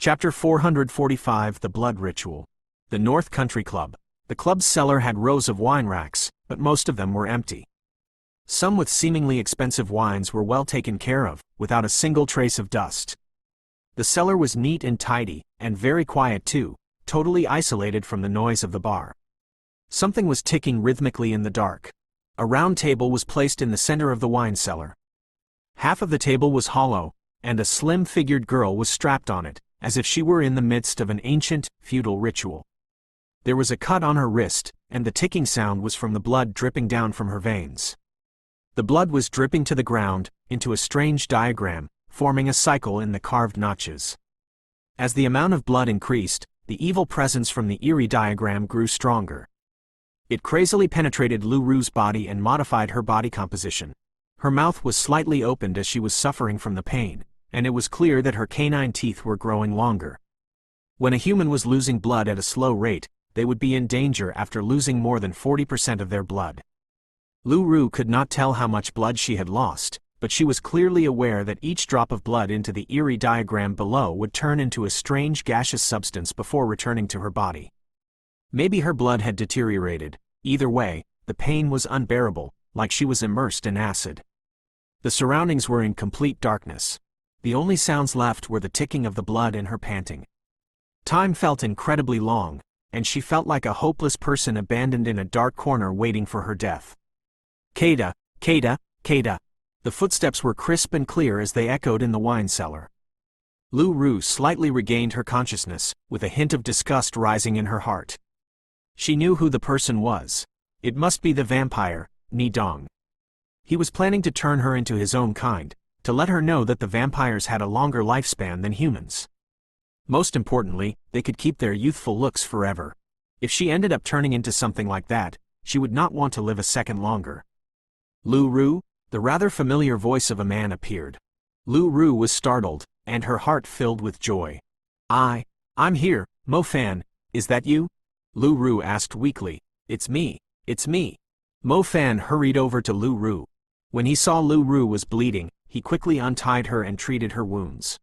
Chapter 445 The Blood Ritual. The North Country Club. The club's cellar had rows of wine racks, but most of them were empty. Some with seemingly expensive wines were well taken care of, without a single trace of dust. The cellar was neat and tidy, and very quiet too, totally isolated from the noise of the bar. Something was ticking rhythmically in the dark. A round table was placed in the center of the wine cellar. Half of the table was hollow, and a slim-figured girl was strapped on it, as if she were in the midst of an ancient, feudal ritual. There was a cut on her wrist, and the ticking sound was from the blood dripping down from her veins. The blood was dripping to the ground, into a strange diagram, forming a cycle in the carved notches. As the amount of blood increased, the evil presence from the eerie diagram grew stronger. It crazily penetrated Lu Ru's body and modified her body composition. Her mouth was slightly opened as she was suffering from the pain, and it was clear that her canine teeth were growing longer. When a human was losing blood at a slow rate, they would be in danger after losing more than 40% of their blood. Lu Ru could not tell how much blood she had lost, but she was clearly aware that each drop of blood into the eerie diagram below would turn into a strange gaseous substance before returning to her body. Maybe her blood had deteriorated. Either way, the pain was unbearable, like she was immersed in acid. The surroundings were in complete darkness. The only sounds left were the ticking of the blood and her panting. Time felt incredibly long, and she felt like a hopeless person abandoned in a dark corner waiting for her death. Kada, Kada, Kada. The footsteps were crisp and clear as they echoed in the wine cellar. Lu Ru slightly regained her consciousness, with a hint of disgust rising in her heart. She knew who the person was. It must be the vampire, Nidong. He was planning to turn her into his own kind, to let her know that the vampires had a longer lifespan than humans. Most importantly, they could keep their youthful looks forever. If she ended up turning into something like that, she would not want to live a second longer. Lu Ru? The rather familiar voice of a man appeared. Lu Ru was startled, and her heart filled with joy. I'm here, Mo Fan, is that you? Lu Ru asked weakly. It's me. Mo Fan hurried over to Lu Ru. When he saw Lu Ru was bleeding, he quickly untied her and treated her wounds.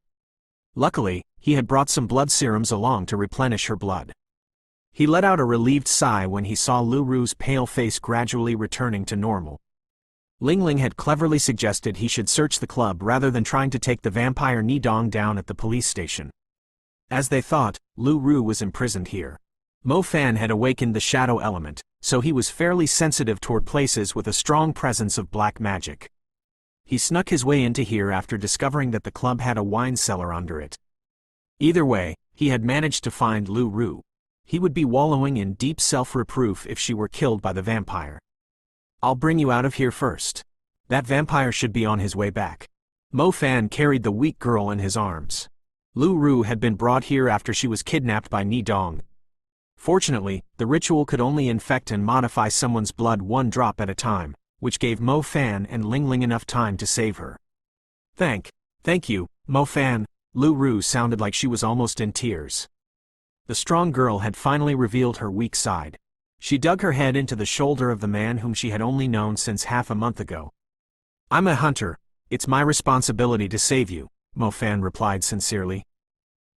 Luckily, he had brought some blood serums along to replenish her blood. He let out a relieved sigh when he saw Lu Ru's pale face gradually returning to normal. Ling Ling had cleverly suggested he should search the club rather than trying to take the vampire Nidong down at the police station. As they thought, Lu Ru was imprisoned here. Mo Fan had awakened the shadow element, so he was fairly sensitive toward places with a strong presence of black magic. He snuck his way into here after discovering that the club had a wine cellar under it. Either way, he had managed to find Lu Ru. He would be wallowing in deep self-reproof if she were killed by the vampire. I'll bring you out of here first. That vampire should be on his way back. Mo Fan carried the weak girl in his arms. Lu Ru had been brought here after she was kidnapped by Nidong. Fortunately, the ritual could only infect and modify someone's blood one drop at a time, which gave Mo Fan and Ling Ling enough time to save her. Thank you, Mo Fan. Lu Ru sounded like she was almost in tears. The strong girl had finally revealed her weak side. She dug her head into the shoulder of the man whom she had only known since half a month ago. I'm a hunter. It's my responsibility to save you, Mo Fan replied sincerely.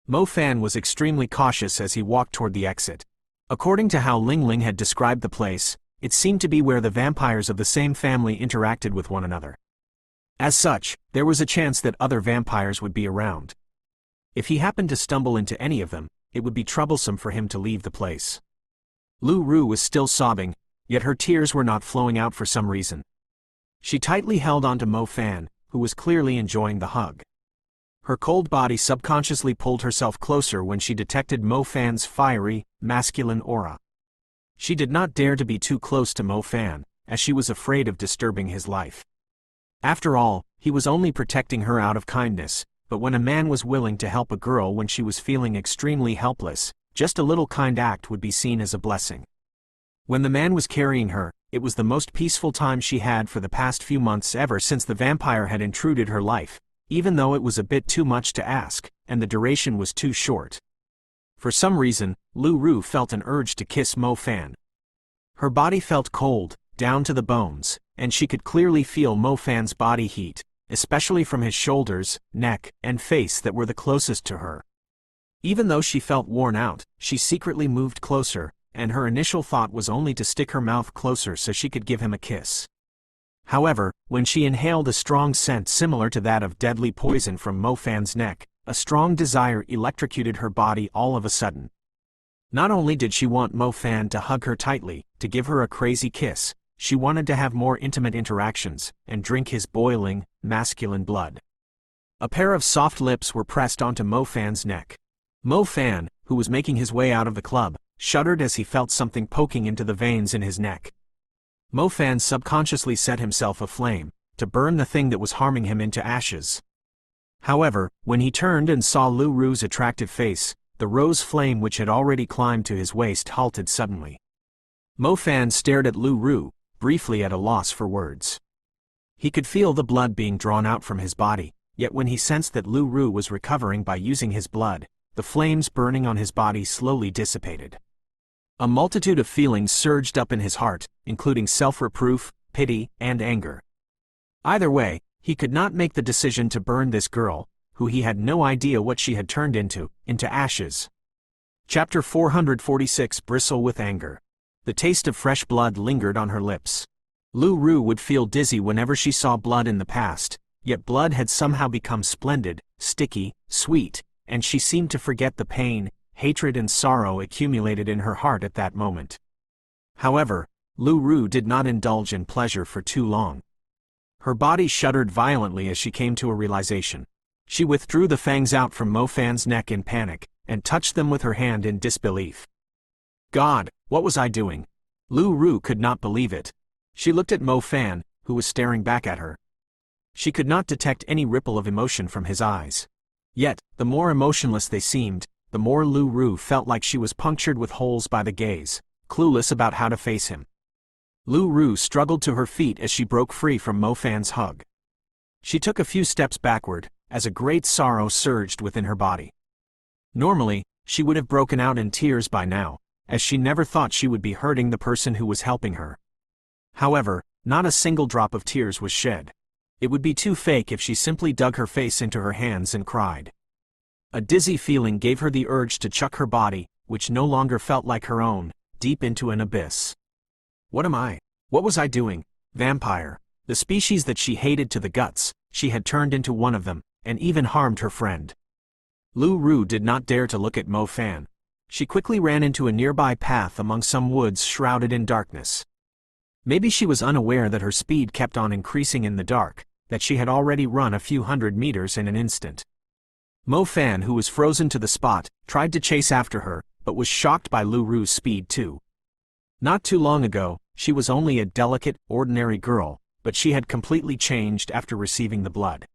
Mo Fan was extremely cautious as he walked toward the exit. According to how Ling Ling had described the place, it seemed to be where the vampires of the same family interacted with one another. As such, there was a chance that other vampires would be around. If he happened to stumble into any of them, it would be troublesome for him to leave the place. Lu Ru was still sobbing, yet her tears were not flowing out for some reason. She tightly held onto Mo Fan, who was clearly enjoying the hug. Her cold body subconsciously pulled herself closer when she detected Mo Fan's fiery, masculine aura. She did not dare to be too close to Mo Fan, as she was afraid of disturbing his life. After all, he was only protecting her out of kindness, but when a man was willing to help a girl when she was feeling extremely helpless, just a little kind act would be seen as a blessing. When the man was carrying her, it was the most peaceful time she had for the past few months ever since the vampire had intruded her life, even though it was a bit too much to ask, and the duration was too short. For some reason, Lu Ru felt an urge to kiss Mo Fan. Her body felt cold, down to the bones, and she could clearly feel Mo Fan's body heat, especially from his shoulders, neck, and face that were the closest to her. Even though she felt worn out, she secretly moved closer, and her initial thought was only to stick her mouth closer so she could give him a kiss. However, when she inhaled a strong scent similar to that of deadly poison from Mo Fan's neck, a strong desire electrocuted her body all of a sudden. Not only did she want Mo Fan to hug her tightly, to give her a crazy kiss, she wanted to have more intimate interactions, and drink his boiling, masculine blood. A pair of soft lips were pressed onto Mo Fan's neck. Mo Fan, who was making his way out of the club, shuddered as he felt something poking into the veins in his neck. Mo Fan subconsciously set himself aflame, to burn the thing that was harming him into ashes. However, when he turned and saw Lu Ru's attractive face, the rose flame which had already climbed to his waist halted suddenly. Mo Fan stared at Lu Ru, briefly at a loss for words. He could feel the blood being drawn out from his body, yet when he sensed that Lu Ru was recovering by using his blood, the flames burning on his body slowly dissipated. A multitude of feelings surged up in his heart, including self-reproof, pity, and anger. Either way, he could not make the decision to burn this girl, who he had no idea what she had turned into ashes. Chapter 446 Bristle with Anger. The taste of fresh blood lingered on her lips. Lu Ru would feel dizzy whenever she saw blood in the past, yet blood had somehow become splendid, sticky, sweet, and she seemed to forget the pain, hatred and sorrow accumulated in her heart at that moment. However, Lu Ru did not indulge in pleasure for too long. Her body shuddered violently as she came to a realization. She withdrew the fangs out from Mo Fan's neck in panic, and touched them with her hand in disbelief. God, what was I doing? Lu Ru could not believe it. She looked at Mo Fan, who was staring back at her. She could not detect any ripple of emotion from his eyes. Yet, the more emotionless they seemed, the more Lu Ru felt like she was punctured with holes by the gaze, clueless about how to face him. Lu Ru struggled to her feet as she broke free from Mo Fan's hug. She took a few steps backward, as a great sorrow surged within her body. Normally, she would have broken out in tears by now, as she never thought she would be hurting the person who was helping her. However, not a single drop of tears was shed. It would be too fake if she simply dug her face into her hands and cried. A dizzy feeling gave her the urge to chuck her body, which no longer felt like her own, deep into an abyss. What am I? What was I doing? Vampire. The species that she hated to the guts, she had turned into one of them, and even harmed her friend. Lu Ru did not dare to look at Mo Fan. She quickly ran into a nearby path among some woods shrouded in darkness. Maybe she was unaware that her speed kept on increasing in the dark, that she had already run a few hundred meters in an instant. Mo Fan, who was frozen to the spot, tried to chase after her, but was shocked by Lu Ru's speed too. Not too long ago, she was only a delicate, ordinary girl, but she had completely changed after receiving the blood.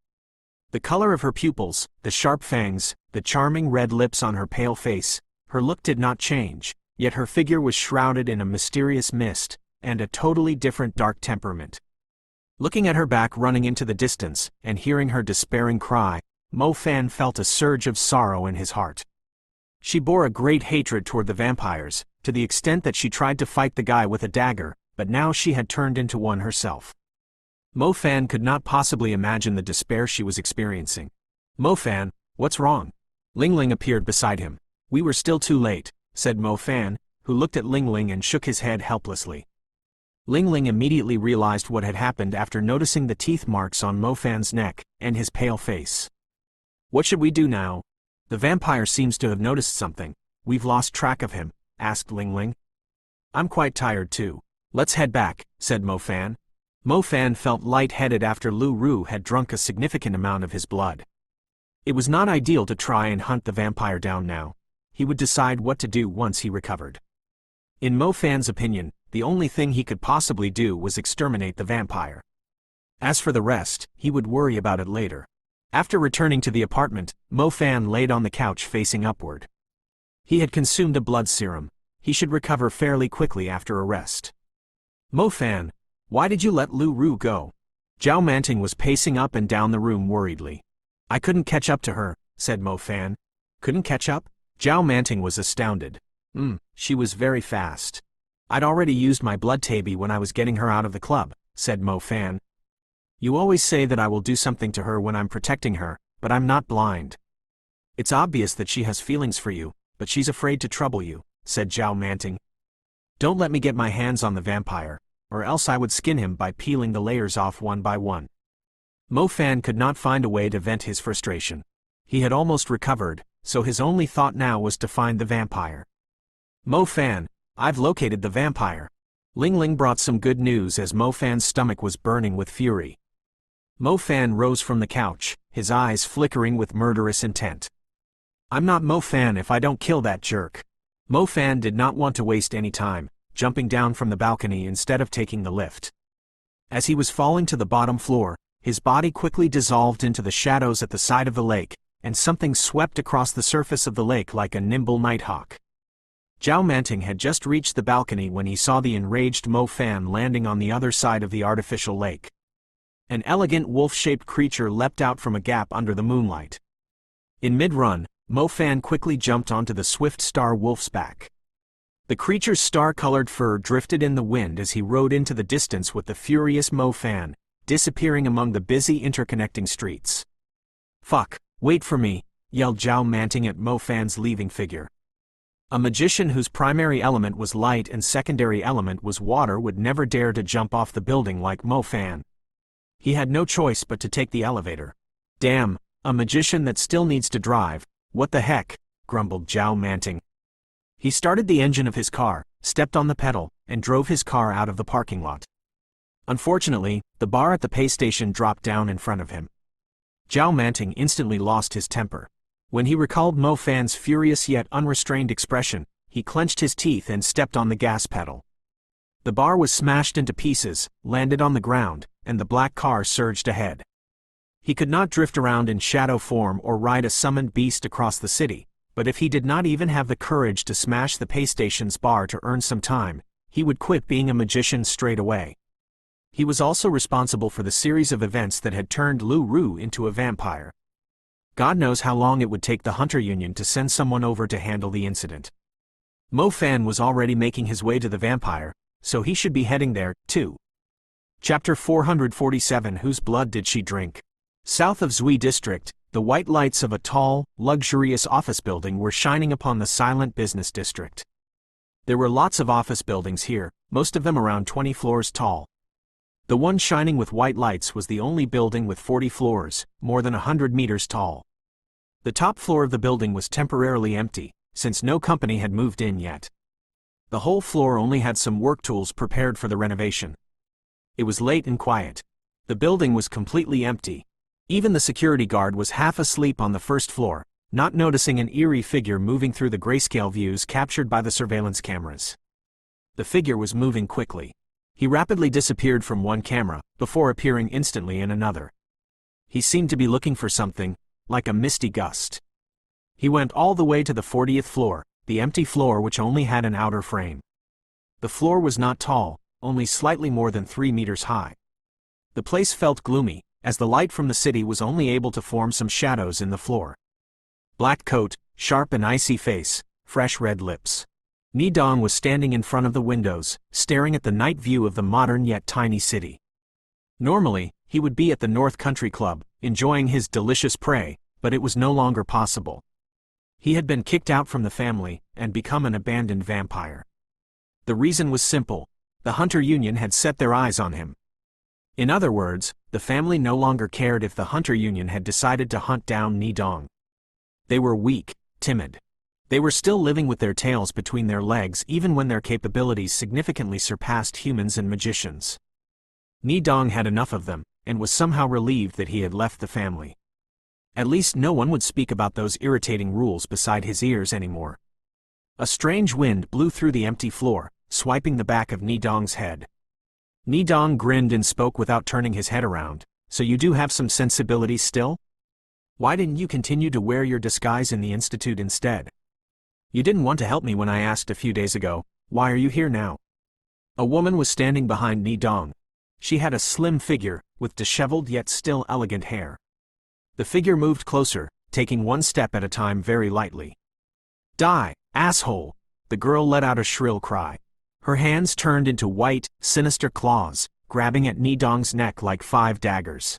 The color of her pupils, the sharp fangs, the charming red lips on her pale face, her look did not change, yet her figure was shrouded in a mysterious mist, and a totally different dark temperament. Looking at her back running into the distance, and hearing her despairing cry, Mo Fan felt a surge of sorrow in his heart. She bore a great hatred toward the vampires, to the extent that she tried to fight the guy with a dagger, but now she had turned into one herself. Mo Fan could not possibly imagine the despair she was experiencing. Mo Fan, what's wrong? Ling Ling appeared beside him. We were still too late, said Mo Fan, who looked at Ling Ling and shook his head helplessly. Ling Ling immediately realized what had happened after noticing the teeth marks on Mo Fan's neck, and his pale face. What should we do now? The vampire seems to have noticed something. We've lost track of him, asked Ling Ling. I'm quite tired too. Let's head back, said Mo Fan. Mo Fan felt light-headed after Lu Ru had drunk a significant amount of his blood. It was not ideal to try and hunt the vampire down now. He would decide what to do once he recovered. In Mo Fan's opinion, the only thing he could possibly do was exterminate the vampire. As for the rest, he would worry about it later. After returning to the apartment, Mo Fan laid on the couch facing upward. He had consumed a blood serum. He should recover fairly quickly after a rest. Mo Fan, why did you let Lu Ru go? Zhao Manting was pacing up and down the room worriedly. I couldn't catch up to her, said Mo Fan. Couldn't catch up? Zhao Manting was astounded. She was very fast. I'd already used my blood tabby when I was getting her out of the club, said Mo Fan. You always say that I will do something to her when I'm protecting her, but I'm not blind. It's obvious that she has feelings for you, but she's afraid to trouble you," said Zhao Manting. "Don't let me get my hands on the vampire, or else I would skin him by peeling the layers off one by one." Mo Fan could not find a way to vent his frustration. He had almost recovered, so his only thought now was to find the vampire. "Mo Fan, I've located the vampire." Ling Ling brought some good news as Mo Fan's stomach was burning with fury. Mo Fan rose from the couch, his eyes flickering with murderous intent. "I'm not Mo Fan if I don't kill that jerk." Mo Fan did not want to waste any time, jumping down from the balcony instead of taking the lift. As he was falling to the bottom floor, his body quickly dissolved into the shadows at the side of the lake, and something swept across the surface of the lake like a nimble nighthawk. Zhao Manting had just reached the balcony when he saw the enraged Mo Fan landing on the other side of the artificial lake. An elegant wolf-shaped creature leapt out from a gap under the moonlight. In mid-run, Mo Fan quickly jumped onto the swift star wolf's back. The creature's star-colored fur drifted in the wind as he rode into the distance with the furious Mo Fan, disappearing among the busy interconnecting streets. "Fuck, wait for me," yelled Zhao Manting at Mo Fan's leaving figure. A magician whose primary element was light and secondary element was water would never dare to jump off the building like Mo Fan. He had no choice but to take the elevator. "Damn, a magician that still needs to drive, what the heck," grumbled Zhao Manting. He started the engine of his car, stepped on the pedal, and drove his car out of the parking lot. Unfortunately, the bar at the pay station dropped down in front of him. Zhao Manting instantly lost his temper. When he recalled Mo Fan's furious yet unrestrained expression, he clenched his teeth and stepped on the gas pedal. The bar was smashed into pieces, landed on the ground, and the black car surged ahead. He could not drift around in shadow form or ride a summoned beast across the city, but if he did not even have the courage to smash the pay station's bar to earn some time, he would quit being a magician straight away. He was also responsible for the series of events that had turned Lu Ru into a vampire. God knows how long it would take the Hunter Union to send someone over to handle the incident. Mo Fan was already making his way to the vampire, so he should be heading there, too. Chapter 447 Whose Blood Did She Drink? South of Zui District, the white lights of a tall, luxurious office building were shining upon the silent business district. There were lots of office buildings here, most of them around 20 floors tall. The one shining with white lights was the only building with 40 floors, more than 100 meters tall. The top floor of the building was temporarily empty, since no company had moved in yet. The whole floor only had some work tools prepared for the renovation. It was late and quiet. The building was completely empty. Even the security guard was half asleep on the first floor, not noticing an eerie figure moving through the grayscale views captured by the surveillance cameras. The figure was moving quickly. He rapidly disappeared from one camera, before appearing instantly in another. He seemed to be looking for something, like a misty gust. He went all the way to the 40th floor, the empty floor which only had an outer frame. The floor was not tall, only slightly more than 3 meters high. The place felt gloomy, as the light from the city was only able to form some shadows in the floor. Black coat, sharp and icy face, fresh red lips. Ni Dong was standing in front of the windows, staring at the night view of the modern yet tiny city. Normally, he would be at the North Country Club, enjoying his delicious prey, but it was no longer possible. He had been kicked out from the family, and become an abandoned vampire. The reason was simple: the Hunter Union had set their eyes on him. In other words, the family no longer cared if the Hunter Union had decided to hunt down Ni Dong. They were weak, timid. They were still living with their tails between their legs even when their capabilities significantly surpassed humans and magicians. Ni Dong had enough of them, and was somehow relieved that he had left the family. At least no one would speak about those irritating rules beside his ears anymore. A strange wind blew through the empty floor, swiping the back of Ni Dong's head. Ni Dong grinned and spoke without turning his head around. "So you do have some sensibility still? Why didn't you continue to wear your disguise in the institute instead? You didn't want to help me when I asked a few days ago. Why are you here now?" A woman was standing behind Ni Dong. She had a slim figure, with disheveled yet still elegant hair. The figure moved closer, taking one step at a time very lightly. "Die, asshole!" The girl let out a shrill cry. Her hands turned into white, sinister claws, grabbing at Ni Dong's neck like 5 daggers.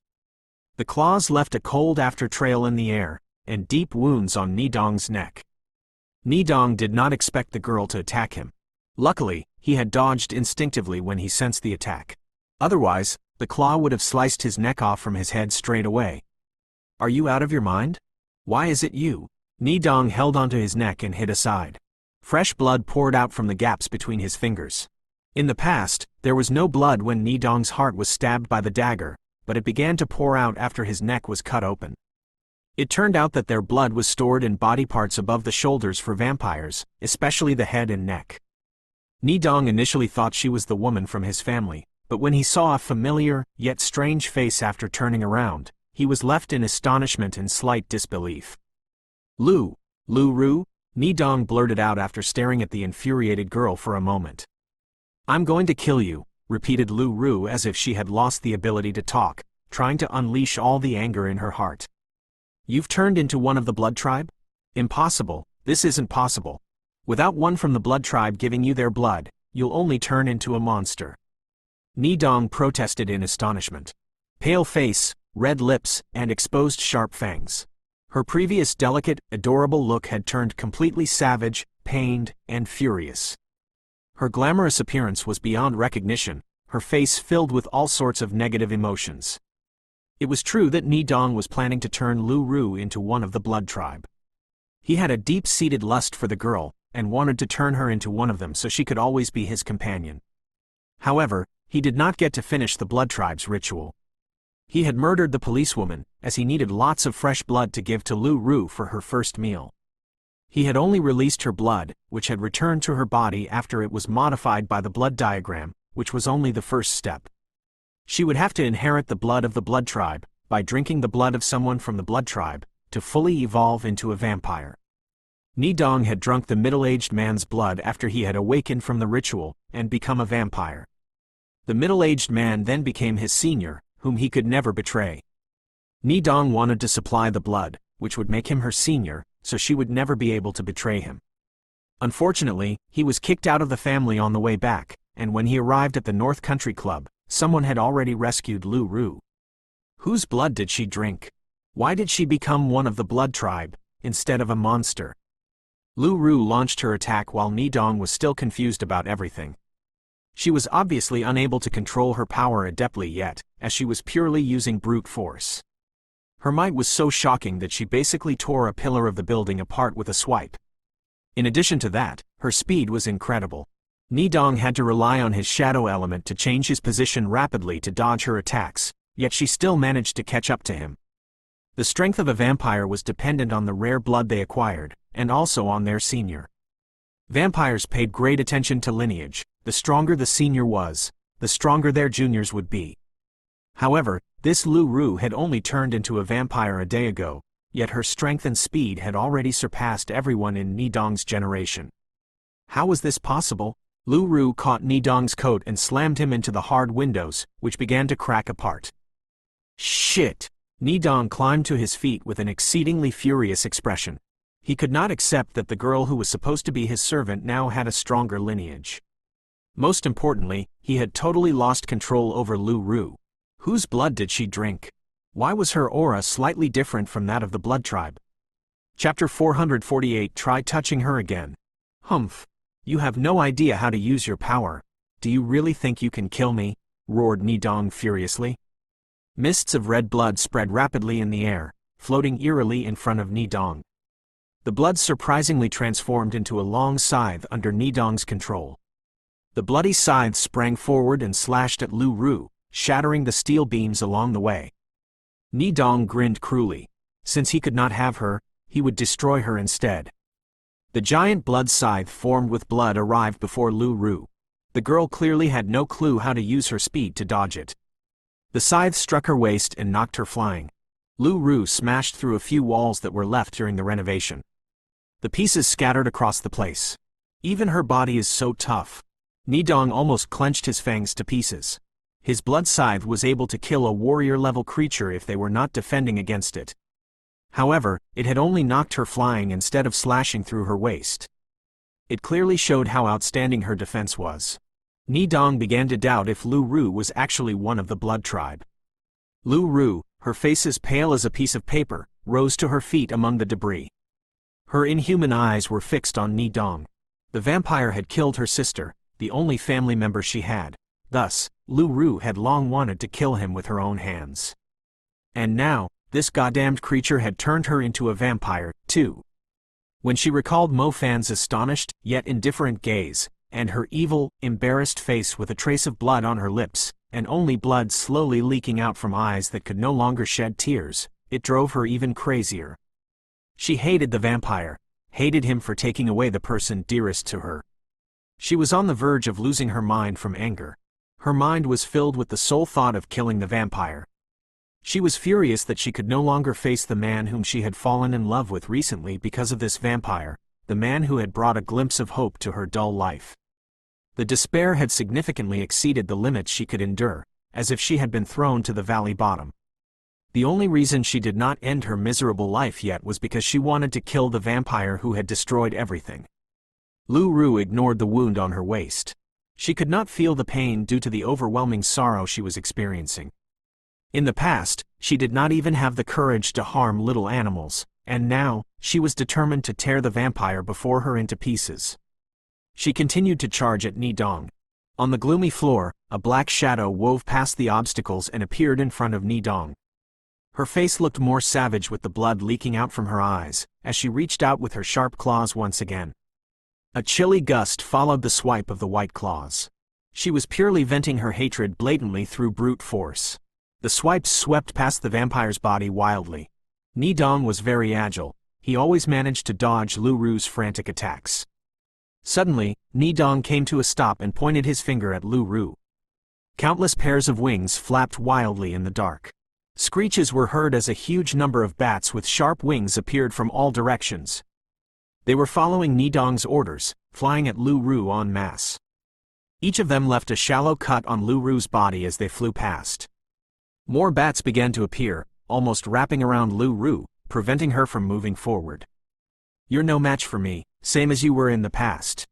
The claws left a cold after trail in the air, and deep wounds on Nidong's neck. Nidong did not expect the girl to attack him. Luckily, he had dodged instinctively when he sensed the attack. Otherwise, the claw would have sliced his neck off from his head straight away. "Are you out of your mind? Why is it you?" Nidong held onto his neck and hid aside. Fresh blood poured out from the gaps between his fingers. In the past, there was no blood when Nidong's heart was stabbed by the dagger, but it began to pour out after his neck was cut open. It turned out that their blood was stored in body parts above the shoulders for vampires, especially the head and neck. Nidong initially thought she was the woman from his family, but when he saw a familiar, yet strange face after turning around, he was left in astonishment and slight disbelief. Lu Ru? Nidong blurted out after staring at the infuriated girl for a moment. "I'm going to kill you," repeated Lu Ru as if she had lost the ability to talk, trying to unleash all the anger in her heart. "You've turned into one of the blood tribe? Impossible, this isn't possible. Without one from the blood tribe giving you their blood, you'll only turn into a monster." Nidong protested in astonishment. Pale face, red lips, and exposed sharp fangs. Her previous delicate, adorable look had turned completely savage, pained, and furious. Her glamorous appearance was beyond recognition, her face filled with all sorts of negative emotions. It was true that Nidong was planning to turn Lu Ru into one of the blood tribe. He had a deep-seated lust for the girl, and wanted to turn her into one of them so she could always be his companion. However, he did not get to finish the blood tribe's ritual. He had murdered the policewoman, as he needed lots of fresh blood to give to Lu Ru for her first meal. He had only released her blood, which had returned to her body after it was modified by the blood diagram, which was only the first step. She would have to inherit the blood of the blood tribe, by drinking the blood of someone from the blood tribe, to fully evolve into a vampire. Nidong had drunk the middle-aged man's blood after he had awakened from the ritual, and become a vampire. The middle-aged man then became his senior, whom he could never betray. Nidong wanted to supply the blood, which would make him her senior, so she would never be able to betray him. Unfortunately, he was kicked out of the family on the way back, and when he arrived at the North Country Club, someone had already rescued Lu Ru. Whose blood did she drink? Why did she become one of the blood tribe, instead of a monster? Lu Ru launched her attack while Nidong was still confused about everything. She was obviously unable to control her power adeptly yet, as she was purely using brute force. Her might was so shocking that she basically tore a pillar of the building apart with a swipe. In addition to that, her speed was incredible. Nidong had to rely on his shadow element to change his position rapidly to dodge her attacks, yet she still managed to catch up to him. The strength of a vampire was dependent on the rare blood they acquired, and also on their senior. Vampires paid great attention to lineage. The stronger the senior was, the stronger their juniors would be. However, this Lu Ru had only turned into a vampire a day ago, yet her strength and speed had already surpassed everyone in Nidong's generation. How was this possible? Lu Ru caught Nidong's coat and slammed him into the hard windows, which began to crack apart. Shit! Nidong climbed to his feet with an exceedingly furious expression. He could not accept that the girl who was supposed to be his servant now had a stronger lineage. Most importantly, he had totally lost control over Lu Ru. Whose blood did she drink? Why was her aura slightly different from that of the blood tribe? Chapter 448. Try touching her again. Humph. You have no idea how to use your power. Do you really think you can kill me? Roared Nidong furiously. Mists of red blood spread rapidly in the air, floating eerily in front of Nidong. The blood surprisingly transformed into a long scythe under Nidong's control. The bloody scythe sprang forward and slashed at Lu Ru, shattering the steel beams along the way. Nidong grinned cruelly. Since he could not have her, he would destroy her instead. The giant blood scythe formed with blood arrived before Lu Ru. The girl clearly had no clue how to use her speed to dodge it. The scythe struck her waist and knocked her flying. Lu Ru smashed through a few walls that were left during the renovation. The pieces scattered across the place. Even her body is so tough. Nidong almost clenched his fangs to pieces. His blood scythe was able to kill a warrior-level creature if they were not defending against it. However, it had only knocked her flying instead of slashing through her waist. It clearly showed how outstanding her defense was. Nidong began to doubt if Lu Ru was actually one of the blood tribe. Lu Ru, her face as pale as a piece of paper, rose to her feet among the debris. Her inhuman eyes were fixed on Ni-dong. The vampire had killed her sister, the only family member she had. Thus, Lu-ru had long wanted to kill him with her own hands. And now, this goddamned creature had turned her into a vampire, too. When she recalled Mo Fan's astonished, yet indifferent gaze, and her evil, embarrassed face with a trace of blood on her lips, and only blood slowly leaking out from eyes that could no longer shed tears, it drove her even crazier. She hated the vampire, hated him for taking away the person dearest to her. She was on the verge of losing her mind from anger. Her mind was filled with the sole thought of killing the vampire. She was furious that she could no longer face the man whom she had fallen in love with recently because of this vampire, the man who had brought a glimpse of hope to her dull life. The despair had significantly exceeded the limits she could endure, as if she had been thrown to the valley bottom. The only reason she did not end her miserable life yet was because she wanted to kill the vampire who had destroyed everything. Lu-ru ignored the wound on her waist. She could not feel the pain due to the overwhelming sorrow she was experiencing. In the past, she did not even have the courage to harm little animals, and now, she was determined to tear the vampire before her into pieces. She continued to charge at Ni-dong. On the gloomy floor, a black shadow wove past the obstacles and appeared in front of Ni-dong. Her face looked more savage with the blood leaking out from her eyes, as she reached out with her sharp claws once again. A chilly gust followed the swipe of the white claws. She was purely venting her hatred blatantly through brute force. The swipes swept past the vampire's body wildly. Ni-dong was very agile. He always managed to dodge Lu-ru's frantic attacks. Suddenly, Ni-dong came to a stop and pointed his finger at Lu-ru. Countless pairs of wings flapped wildly in the dark. Screeches were heard as a huge number of bats with sharp wings appeared from all directions. They were following Ni-dong's orders, flying at Lu-ru en masse. Each of them left a shallow cut on Lu-ru's body as they flew past. More bats began to appear, almost wrapping around Lu-ru, preventing her from moving forward. "You're no match for me, same as you were in the past."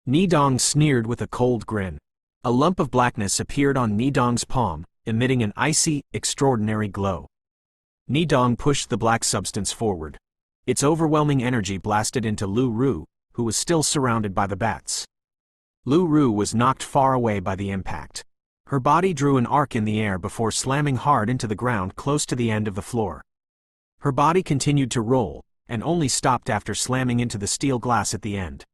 Ni-dong sneered with a cold grin. A lump of blackness appeared on Ni-dong's palm, emitting an icy, extraordinary glow. Ni-dong pushed the black substance forward. Its overwhelming energy blasted into Lu-ru, who was still surrounded by the bats. Lu-ru was knocked far away by the impact. Her body drew an arc in the air before slamming hard into the ground close to the end of the floor. Her body continued to roll, and only stopped after slamming into the steel glass at the end.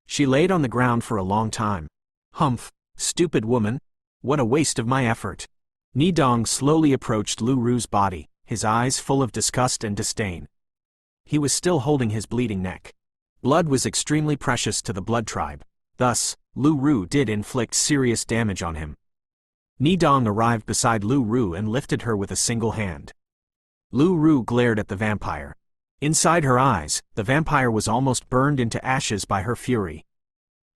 She laid on the ground for a long time. "Humph, stupid woman. What a waste of my effort." Ni-dong slowly approached Lu-ru's body, his eyes full of disgust and disdain. He was still holding his bleeding neck. Blood was extremely precious to the blood tribe. Thus, Lu-ru did inflict serious damage on him. Ni-dong arrived beside Lu-ru and lifted her with a single hand. Lu-ru glared at the vampire. Inside her eyes, the vampire was almost burned into ashes by her fury.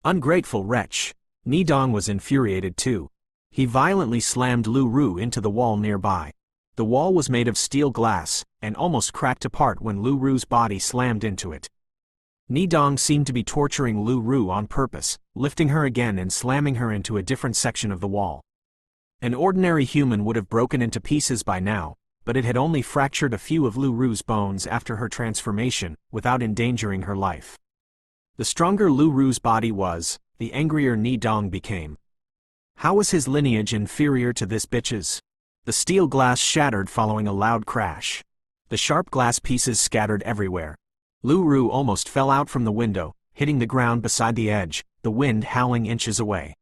Ungrateful wretch. Ni-dong was infuriated too. He violently slammed Lu-ru into the wall nearby. The wall was made of steel glass, and almost cracked apart when Lu-ru's body slammed into it. Ni-dong seemed to be torturing Lu-ru on purpose, lifting her again and slamming her into a different section of the wall. An ordinary human would have broken into pieces by now, but it had only fractured a few of Lu-ru's bones after her transformation, without endangering her life. The stronger Lu-ru's body was, the angrier Ni-dong became. How was his lineage inferior to this bitch's? The steel glass shattered following a loud crash. The sharp glass pieces scattered everywhere. Lu-ru almost fell out from the window, hitting the ground beside the edge, the wind howling inches away.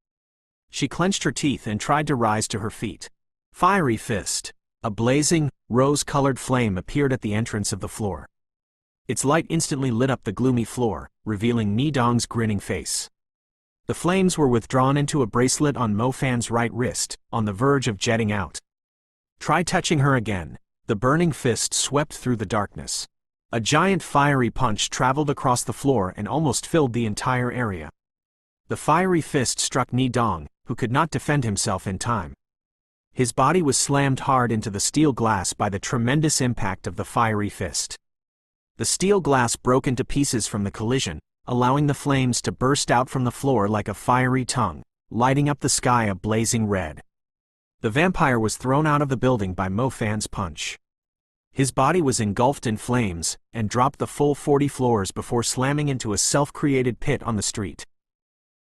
She clenched her teeth and tried to rise to her feet. Fiery fist. A blazing, rose-colored flame appeared at the entrance of the floor. Its light instantly lit up the gloomy floor, revealing Ni-dong's grinning face. The flames were withdrawn into a bracelet on Mo Fan's right wrist, on the verge of jetting out. Try touching her again. The burning fist swept through the darkness. A giant fiery punch traveled across the floor and almost filled the entire area. The fiery fist struck Ni-dong, who could not defend himself in time. His body was slammed hard into the steel glass by the tremendous impact of the fiery fist. The steel glass broke into pieces from the collision, allowing the flames to burst out from the floor like a fiery tongue, lighting up the sky a blazing red. The vampire was thrown out of the building by Mo Fan's punch. His body was engulfed in flames, and dropped the full 40 floors before slamming into a self-created pit on the street.